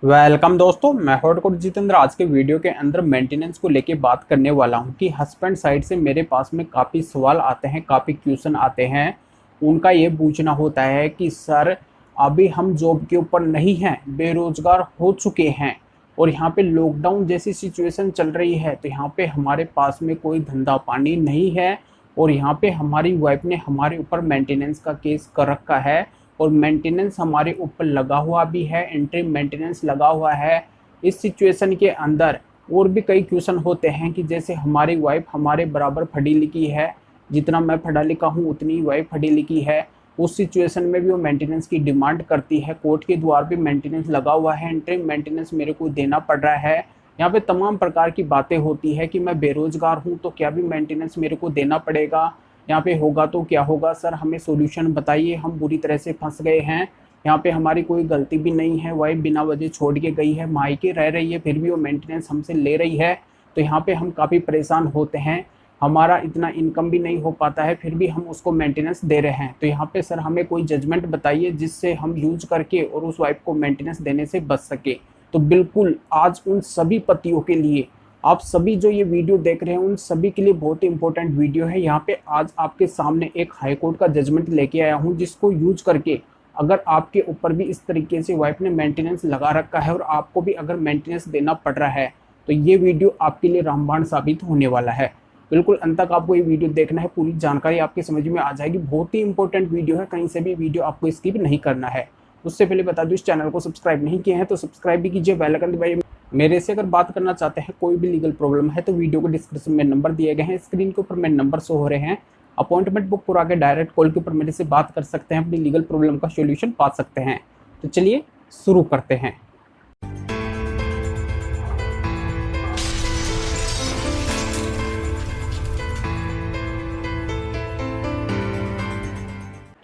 Welcome दोस्तों, मैं हॉटकोट जितेंद्र। आज के वीडियो के अंदर मेंटेनेंस को लेके बात करने वाला हूं कि हस्बैंड साइड से मेरे पास में काफ़ी सवाल आते हैं, काफ़ी क्वेश्चन आते हैं। उनका ये पूछना होता है कि सर अभी हम जॉब के ऊपर नहीं हैं, बेरोजगार हो चुके हैं और यहाँ पे लॉकडाउन जैसी सिचुएशन चल रही है, तो यहाँ पे हमारे पास में कोई धंधा पानी नहीं है और यहाँ पे हमारी वाइफ ने हमारे ऊपर मेंटेनेंस का केस कर रखा है और मेंटेनेंस हमारे ऊपर लगा हुआ भी है, एंट्री मेंटेनेंस लगा हुआ है। इस सिचुएशन के अंदर और भी कई क्वेश्चन होते हैं कि जैसे हमारी वाइफ हमारे बराबर पढ़ी लिखी है, जितना मैं पढ़ा लिखा हूँ उतनी वाइफ पढ़ी लिखी है। उस सिचुएशन में भी वो मेंटेनेंस की डिमांड करती है, कोर्ट के द्वार भी मेंटेनेंस लगा हुआ है, एंट्री मेंटेनेंस मेरे को देना पड़ रहा है। यहाँ पे तमाम प्रकार की बातें होती है कि मैं बेरोजगार हूँ तो क्या भी मेंटेनेंस मेरे को देना पड़ेगा, यहाँ पे होगा तो क्या होगा। सर हमें सॉल्यूशन बताइए, हम बुरी तरह से फंस गए हैं। यहाँ पे हमारी कोई गलती भी नहीं है, वाइफ बिना वजह छोड़ के गई है, मायके रह रही है, फिर भी वो मेंटेनेंस हमसे ले रही है। तो यहाँ पे हम काफ़ी परेशान होते हैं, हमारा इतना इनकम भी नहीं हो पाता है, फिर भी हम उसको मेंटेनेंस दे रहे हैं। तो यहाँ पे सर हमें कोई जजमेंट बताइए जिससे हम यूज करके और उस वाइफ को मेंटेनेंस देने से बच सके। तो बिल्कुल आज उन सभी पतियों के लिए, आप सभी जो ये वीडियो देख रहे हैं उन सभी के लिए बहुत ही इंपॉर्टेंट वीडियो है। यहाँ पे आज आपके सामने एक हाई कोर्ट का जजमेंट लेके आया हूँ, जिसको यूज करके अगर आपके ऊपर भी इस तरीके से वाइफ ने मेंटेनेंस लगा रखा है और आपको भी अगर मेंटेनेंस देना पड़ रहा है, तो ये वीडियो आपके लिए रामबाण साबित होने वाला है। बिल्कुल अंत तक आपको ये वीडियो देखना है, पूरी जानकारी आपके समझ में आ जाएगी। बहुत ही इंपॉर्टेंट वीडियो है, कहीं से भी वीडियो आपको स्किप नहीं करना है। उससे पहले बता दूं, इस चैनल को सब्सक्राइब नहीं किए हैं तो सब्सक्राइब भी कीजिए, बेल आइकन दबाइए। मेरे से अगर बात करना चाहते हैं, कोई भी लीगल प्रॉब्लम है, तो वीडियो को डिस्क्रिप्शन में नंबर दिए गए हैं, स्क्रीन के ऊपर मेरे नंबर शो हो रहे हैं। अपॉइंटमेंट बुक करा के डायरेक्ट कॉल के ऊपर मेरे से बात कर सकते हैं, अपनी लीगल प्रॉब्लम का सॉल्यूशन पा सकते हैं। तो चलिए शुरू करते हैं।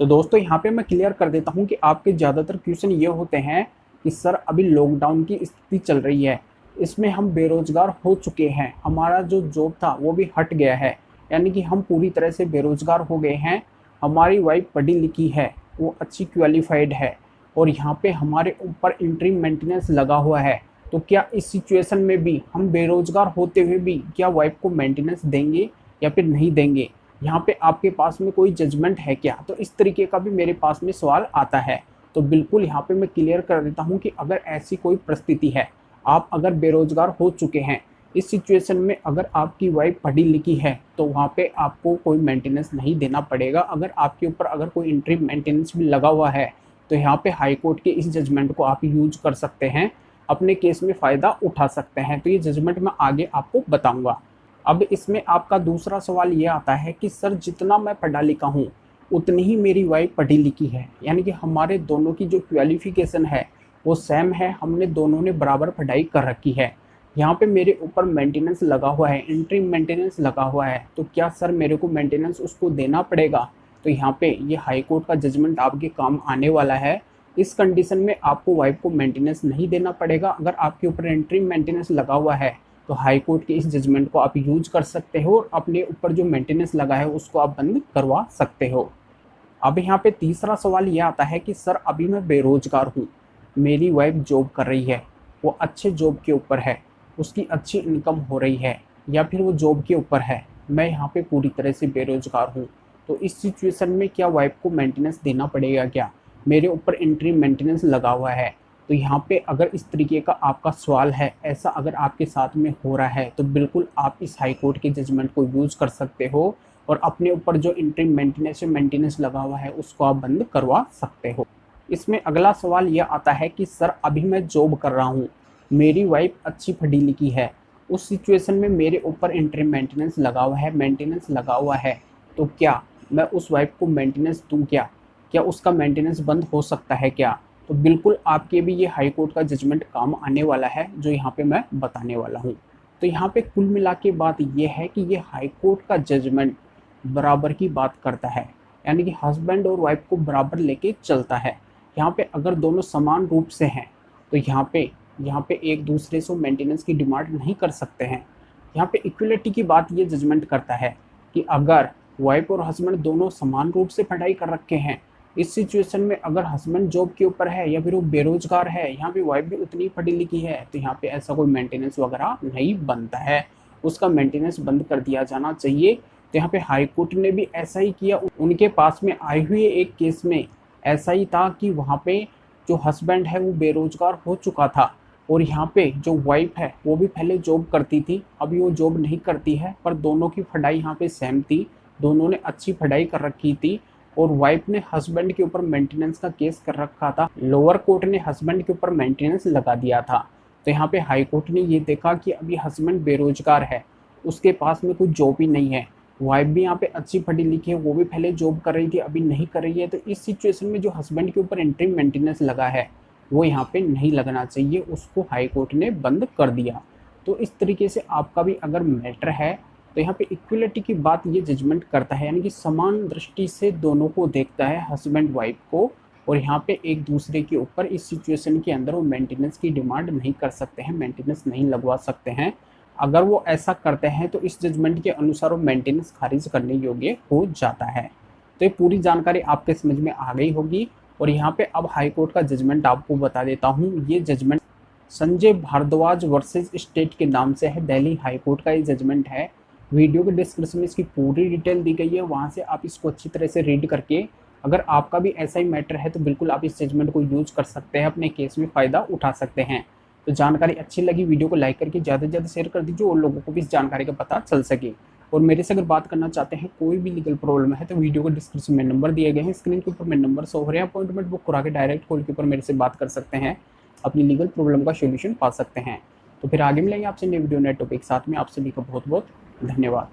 तो दोस्तों यहाँ पे मैं क्लियर कर देता हूँ कि आपके ज़्यादातर क्वेश्चन ये होते हैं कि सर अभी लॉकडाउन की स्थिति चल रही है, इसमें हम बेरोजगार हो चुके हैं, हमारा जो जॉब था वो भी हट गया है, यानी कि हम पूरी तरह से बेरोजगार हो गए हैं। हमारी वाइफ पढ़ी लिखी है, वो अच्छी क्वालिफाइड है और यहाँ पे हमारे ऊपर इंटरिम मेंटेनेंस लगा हुआ है। तो क्या इस सिचुएशन में भी हम बेरोजगार होते हुए भी क्या वाइफ को मेंटेनेंस देंगे या फिर नहीं देंगे? यहाँ पे आपके पास में कोई जजमेंट है क्या? तो इस तरीके का भी मेरे पास में सवाल आता है। तो बिल्कुल यहाँ पे मैं क्लियर कर देता हूँ कि अगर ऐसी कोई परिस्थिति है, आप अगर बेरोजगार हो चुके हैं, इस सिचुएशन में अगर आपकी वाइफ पढ़ी लिखी है, तो वहाँ पे आपको कोई मेंटेनेंस नहीं देना पड़ेगा। अगर आपके ऊपर अगर कोई इंटरिम मेंटेनेंस भी लगा हुआ है, तो यहाँ पे हाई कोर्ट के इस जजमेंट को आप यूज कर सकते हैं, अपने केस में फ़ायदा उठा सकते हैं। तो ये जजमेंट मैं आगे आपको बताऊँगा। अब इसमें आपका दूसरा सवाल ये आता है कि सर जितना मैं पढ़ा लिखा हूँ उतनी ही मेरी वाइफ पढ़ी लिखी है, यानी कि हमारे दोनों की जो क्वालिफिकेशन है वो सेम है, हमने दोनों ने बराबर पढ़ाई कर रखी है। यहाँ पे मेरे ऊपर मेंटेनेंस लगा हुआ है, इंटरिम मेंटेनेंस लगा हुआ है, तो क्या सर मेरे को मेंटेनेंस उसको देना पड़ेगा? तो यहाँ पे ये हाई कोर्ट का जजमेंट आपके काम आने वाला है। इस कंडीशन में आपको वाइफ को मेंटेनेंस नहीं देना पड़ेगा। अगर आपके ऊपर इंटरिम मेंटेनेंस लगा हुआ है, तो हाई कोर्ट के इस जजमेंट को आप यूज कर सकते हो और अपने ऊपर जो मेंटेनेंस लगा है उसको आप बंद करवा सकते हो। अब यहाँ पे तीसरा सवाल ये आता है कि सर अभी मैं बेरोजगार हूँ, मेरी वाइफ जॉब कर रही है, वो अच्छे जॉब के ऊपर है, उसकी अच्छी इनकम हो रही है, या फिर वो जॉब के ऊपर है, मैं यहाँ पे पूरी तरह से बेरोजगार हूँ। तो इस सिचुएशन में क्या वाइफ को मेंटेनेंस देना पड़ेगा क्या? मेरे ऊपर इंटरिम मेंटेनेंस लगा हुआ है। तो यहाँ पे अगर इस तरीके का आपका सवाल है, ऐसा अगर आपके साथ में हो रहा है, तो बिल्कुल आप इस हाई कोर्ट के जजमेंट को यूज कर सकते हो और अपने ऊपर जो इंटरिम मेंटेनेंस लगा हुआ है उसको आप बंद करवा सकते हो। इसमें अगला सवाल यह आता है कि सर अभी मैं जॉब कर रहा हूँ, मेरी वाइफ अच्छी पढ़ी लिखी है, उस सिचुएशन में मेरे ऊपर इंटरिम मेंटेनेंस लगा हुआ है, तो क्या मैं उस वाइफ को मेंटेनेंस दूँ क्या? क्या उसका मेंटेनेंस बंद हो सकता है क्या? तो बिल्कुल आपके भी ये हाई कोर्ट का जजमेंट काम आने वाला है, जो यहाँ पे मैं बताने वाला हूँ। तो यहाँ पे कुल मिला के बात ये है कि ये हाई कोर्ट का जजमेंट बराबर की बात करता है, यानी कि हस्बैंड और वाइफ को बराबर लेके चलता है। यहाँ पे अगर दोनों समान रूप से हैं, तो यहाँ पे एक दूसरे से मेंटेनेंस की डिमांड नहीं कर सकते हैं। यहाँ पे इक्वलिटी की बात ये जजमेंट करता है कि अगर वाइफ और हस्बैंड दोनों समान रूप से पढ़ाई कर रखे हैं, इस सिचुएशन में अगर हस्बैंड जॉब के ऊपर है या फिर वो बेरोजगार है, यहाँ पे वाइफ भी उतनी पढ़ी लिखी है, तो यहाँ पे ऐसा कोई मेंटेनेंस वगैरह नहीं बनता है, उसका मेंटेनेंस बंद कर दिया जाना चाहिए। तो यहाँ पे हाई कोर्ट ने भी ऐसा ही किया। उनके पास में आए हुए एक केस में ऐसा ही था कि वहाँ पे जो हस्बैंड है वो बेरोजगार हो चुका था और यहाँ पे जो वाइफ है वो भी पहले जॉब करती थी, अभी वो जॉब नहीं करती है, पर दोनों की पढ़ाई यहाँ पे सेम थी, दोनों ने अच्छी पढ़ाई कर रखी थी और वाइफ ने हस्बैंड के ऊपर मेंटेनेंस का केस कर रखा था। लोअर कोर्ट ने हस्बैंड के ऊपर मेंटेनेंस लगा दिया था। तो यहाँ पे हाई कोर्ट ने ये देखा कि अभी हस्बैंड बेरोजगार है, उसके पास में कोई जॉब ही नहीं है, वाइफ भी यहाँ पे अच्छी पढ़ी लिखी है, वो भी पहले जॉब कर रही थी अभी नहीं कर रही है, तो इस सिचुएशन में जो हस्बैंड के ऊपर इंटरिम मेंटेनेंस लगा है वो यहाँ पे नहीं लगना चाहिए, उसको हाई कोर्ट ने बंद कर दिया। तो इस तरीके से आपका भी अगर मैटर है तो यहाँ पे इक्वलिटी की बात ये जजमेंट करता है, यानी कि समान दृष्टि से दोनों को देखता है, हस्बैंड वाइफ को, और यहाँ पे एक दूसरे के ऊपर इस सिचुएशन के अंदर वो मेंटेनेंस की डिमांड नहीं कर सकते हैं, मेंटेनेंस नहीं लगवा सकते हैं। अगर वो ऐसा करते हैं तो इस जजमेंट के अनुसार वो मेंटेनेंस खारिज करने योग्य हो जाता है। तो ये पूरी जानकारी आपके समझ में आ गई होगी। और यहाँ पे अब हाई कोर्ट का जजमेंट आपको बता देता हूँ। ये judgement Sanjay Bhardwaj versus state के नाम से है, दिल्ली हाई कोर्ट का ये जजमेंट है। वीडियो के डिस्क्रिप्शन में इसकी पूरी डिटेल दी गई है, वहाँ से आप इसको अच्छी तरह से रीड करके अगर आपका भी ऐसा ही मैटर है तो बिल्कुल आप इस जजमेंट को यूज कर सकते हैं, अपने केस में फ़ायदा उठा सकते हैं। तो जानकारी अच्छी लगी, वीडियो को लाइक करके ज़्यादा से ज़्यादा शेयर कर दीजिए और लोगों को भी इस जानकारी का पता चल सके। और मेरे से अगर बात करना चाहते हैं, कोई भी लीगल प्रॉब्लम है, तो वीडियो को डिस्क्रिप्शन में नंबर दिए गए हैं, स्क्रीन के ऊपर मेरे नंबर शो हो रहे हैं, अपॉइंटमेंट बुक करा के डायरेक्ट कॉल के ऊपर मेरे से बात कर सकते हैं, अपनी लीगल प्रॉब्लम का सोल्यूशन पा सकते हैं। तो फिर आगे मिलेंगे आपसे नई वीडियो नए टॉपिक साथ में। आप सभी का बहुत बहुत धन्यवाद।